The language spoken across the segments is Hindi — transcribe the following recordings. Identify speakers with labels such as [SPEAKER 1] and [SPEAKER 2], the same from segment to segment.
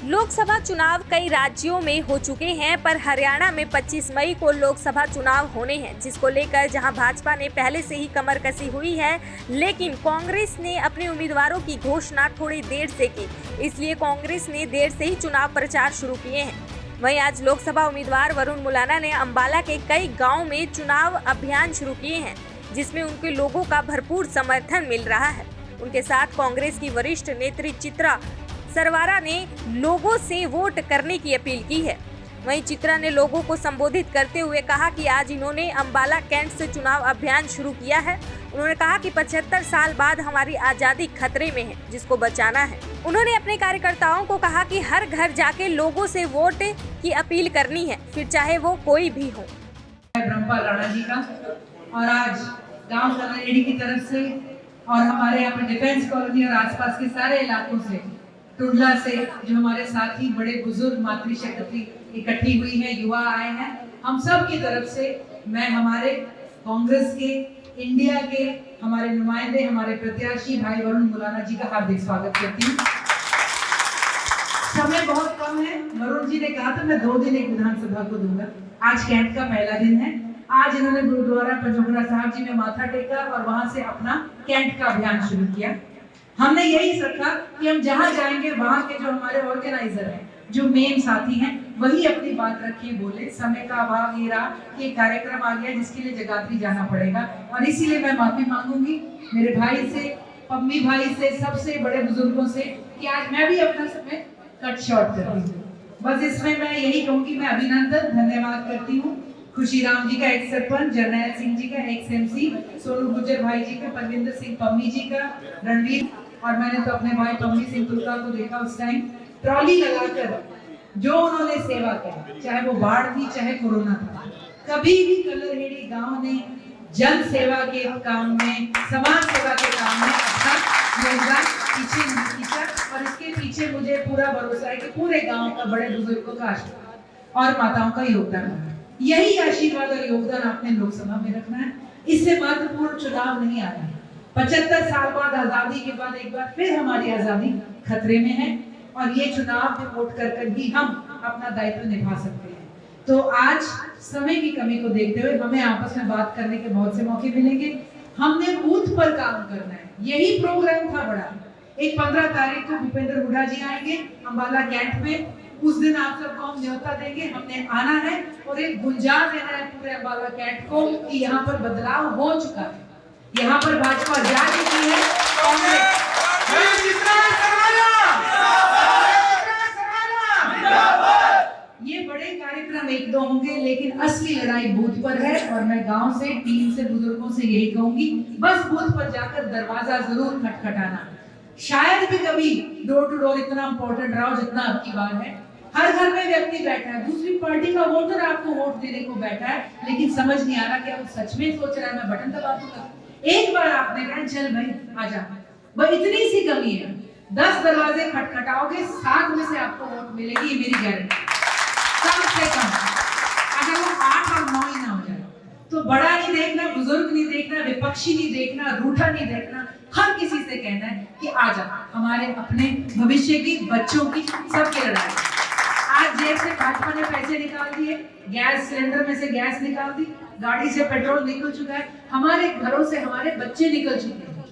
[SPEAKER 1] लोकसभा चुनाव कई राज्यों में हो चुके हैं, पर हरियाणा में 25 मई को लोकसभा चुनाव होने हैं, जिसको लेकर जहां भाजपा ने पहले से ही कमर कसी हुई है, लेकिन कांग्रेस ने अपने उम्मीदवारों की घोषणा थोड़ी देर से की। इसलिए कांग्रेस ने देर से ही चुनाव प्रचार शुरू किए हैं। वहीं आज लोकसभा उम्मीदवार वरुण मुलाना ने अंबाला के कई गाँव में चुनाव अभियान शुरू किए हैं, जिसमें उनके लोगों का भरपूर समर्थन मिल रहा है। उनके साथ कांग्रेस की वरिष्ठ नेत्री चित्रा सरवारा ने लोगों से वोट करने की अपील की है। वहीं चित्रा ने लोगों को संबोधित करते हुए कहा कि आज इन्होंने अंबाला कैंट से चुनाव अभियान शुरू किया है। उन्होंने कहा कि 75 साल बाद हमारी आज़ादी खतरे में है, जिसको बचाना है। उन्होंने अपने कार्यकर्ताओं को कहा कि हर घर जाके लोगों से वोट की अपील करनी है, फिर चाहे वो कोई भी हो।
[SPEAKER 2] ब्रह्मपाल राणा जी का और आज गांव कलरेडी की तरफ से और हमारे यहाँ पे डिफेंस कॉलोनी और आसपास के सारे इलाकों से, टुंडला से जो हमारे साथी बड़े बुजुर्ग मातृशक्ति इकट्ठी हुई है, युवा आए हैं, हम सब की तरफ से मैं हमारे कांग्रेस के, इंडिया के हमारे नुमाइंदे, हमारे प्रत्याशी भाई वरुण मुलाना जी का हार्दिक स्वागत करती हूँ। समय बहुत कम है। वरुण जी ने कहा था मैं 2 दिन एक विधानसभा को दूंगा। आज कैंट का पहला दिन है। आज इन्होंने गुरुद्वारा पंजोखड़ा साहब जी में माथा टेका और वहां से अपना कैंट का अभियान शुरू किया। हमने यही रखा कि हम जहां जाएंगे वहां के जो हमारे ऑर्गेनाइजर हैं, जो मेन साथी हैं, वही अपनी बात रखिए, बोले। समय का अभाव ये रहा कि कार्यक्रम आ गया जिसके लिए जगाधरी जाना पड़ेगा और इसीलिए मैं माफी मांगूंगी मेरे भाई से, पम्मी भाई से, सबसे बड़े बुजुर्गों से कि आज मैं भी अपना समय कट शॉर्ट कर रही हूँ। बस इसमें मैं यही कहूँगी, मैं अभिनंदन धन्यवाद करती हूँ खुशीराम जी का एक्स सरपंच, जरनैल सिंह जी का एक्स एमसी, सोनू गुर्जर भाई जी का, परविंदर सिंह पम्मी जी का, रणवीर, और मैंने तो अपने भाई पम्मी सिंह तुलका को देखा उस टाइम ट्रॉली लगाकर जो उन्होंने सेवा की, चाहे वो बाढ़ थी चाहे कोरोना था। कभी भी कलरहेड़ी गांव ने जन सेवा के काम में, समाज सेवा के काम में अच्छा योगदान पीछे नहीं खींचा और इसके पीछे मुझे पूरा भरोसा है कि पूरे गांव का, बड़े बुजुर्गों का आशीर्वाद और माताओं का योगदान है। यही आशीर्वाद और योगदान आपने लोकसभा में रखना है। इससे महत्वपूर्ण चुनाव नहीं आया है। 75 साल बाद, आजादी के बाद एक बार फिर हमारी आजादी खतरे में है और ये चुनाव में वोट कर ही हम अपना दायित्व निभा सकते हैं। तो आज समय की कमी को देखते हुए हमें आपस में बात करने के बहुत से मौके मिलेंगे। हमने बूथ पर काम करना है, यही प्रोग्राम था बड़ा। एक 15 तारीख को भूपेंद्र हुड्डा जी आएंगे अंबाला कैंट में। उस दिन आप सबको हम न्योता देंगे, हमने आना है और एक गुंजान देना है पूरे अंबाला कैंट को कि यहाँ पर बदलाव हो चुका है, यहाँ पर भाजपा जा चुकी है। ये बड़े कार्यक्रम 1-2 होंगे, लेकिन असली लड़ाई बूथ पर है और मैं गांव से, टीम से, बुजुर्गों से यही कहूंगी, बस बूथ पर जाकर दरवाजा जरूर खटखटाना। शायद भी कभी डोर टू डोर इतना इंपॉर्टेंट रहा जितना अब की बार है। हर घर में व्यक्ति बैठा है, दूसरी पार्टी का वोटर आपको वोट देने को बैठा है, लेकिन समझ नहीं आ रहा कि वो सच में सोच रहा है मैं बटन दबा दूंगा। एक बार आपने कहा चल भाई आजा, बस इतनी सी कमी है। 10 दरवाजे खटखटाओगे, 7 में से आपको वोट मिलेगी, ये मेरी गारंटी। कम से कम अगर वो 8 और 9 ही ना हो जाए तो बड़ा नहीं देखना, बुजुर्ग नहीं देखना, विपक्षी नहीं देखना, रूठा नहीं देखना, हर किसी से कहना है कि आजा, हमारे अपने भविष्य की, बच्चों की, सबकी लड़ाई। आज जेब से भाजपा ने पैसे निकाल दिए, गैस सिलेंडर में से गैस निकाल दी, गाड़ी से पेट्रोल निकल चुका है, हमारे घरों से हमारे बच्चे निकल चुके हैं,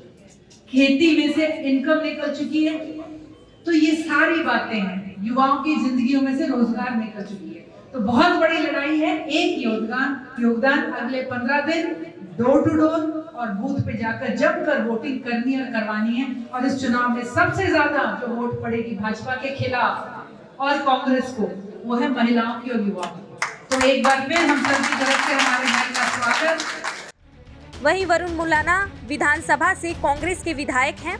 [SPEAKER 2] खेती में से इनकम निकल चुकी है। तो ये सारी बातें हैं, युवाओं की जिंदगियों में से रोजगार निकल चुकी है। तो बहुत बड़ी लड़ाई है। एक योगदान अगले 15 दिन डोर टू डोर और बूथ पे जाकर जमकर वोटिंग करनी और करवानी है। और इस चुनाव में सबसे ज्यादा जो वोट पड़ेगी भाजपा के खिलाफ और कांग्रेस को, वो है महिलाओं की और युवाओं की। तो एक बार फिर हम सब की तरफ से हमारे भाई का स्वागत।
[SPEAKER 1] वहीं वरुण मुलाना विधानसभा से कांग्रेस के विधायक हैं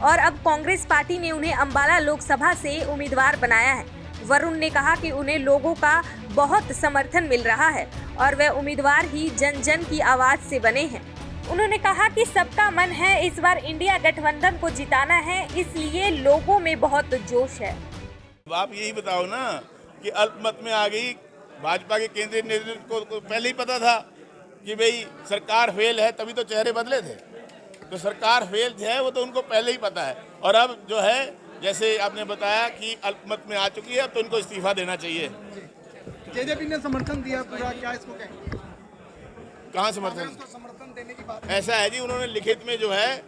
[SPEAKER 1] और अब कांग्रेस पार्टी ने उन्हें अंबाला लोकसभा से उम्मीदवार बनाया है। वरुण ने कहा कि उन्हें लोगों का बहुत समर्थन मिल रहा है और वे उम्मीदवार ही जन जन की आवाज से बने हैं। उन्होंने कहा कि सबका मन है इस बार इंडिया गठबंधन को जिताना है, इसलिए लोगों में बहुत जोश है।
[SPEAKER 3] आप यही बताओ ना कि अल्पमत में आ गई भाजपा के केंद्रीय नेतृत्व को पहले ही पता था कि भाई सरकार फेल है, तभी तो चेहरे बदले थे। तो सरकार फेल है वो तो उनको पहले ही पता है। और अब जो है जैसे आपने बताया कि अल्पमत में आ चुकी है, अब तो इनको इस्तीफा देना चाहिए।
[SPEAKER 4] जेजेपी ने समर्थन दिया पूरा, क्या इसको कहें?
[SPEAKER 3] कहाँ समर्थन?
[SPEAKER 4] कांग्रेस को समर्थन देने की बात।
[SPEAKER 3] ऐसा है जी, उन्होंने लिखित में जो है,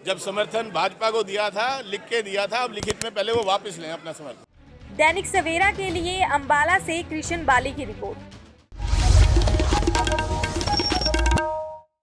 [SPEAKER 3] जब समर्थन भाजपा को दिया था, लिख के दिया था, अब लिखित में पहले वो वापस लें अपना समर्थन।
[SPEAKER 1] दैनिक सवेरा के लिए अंबाला से कृष्ण बाली की रिपोर्ट।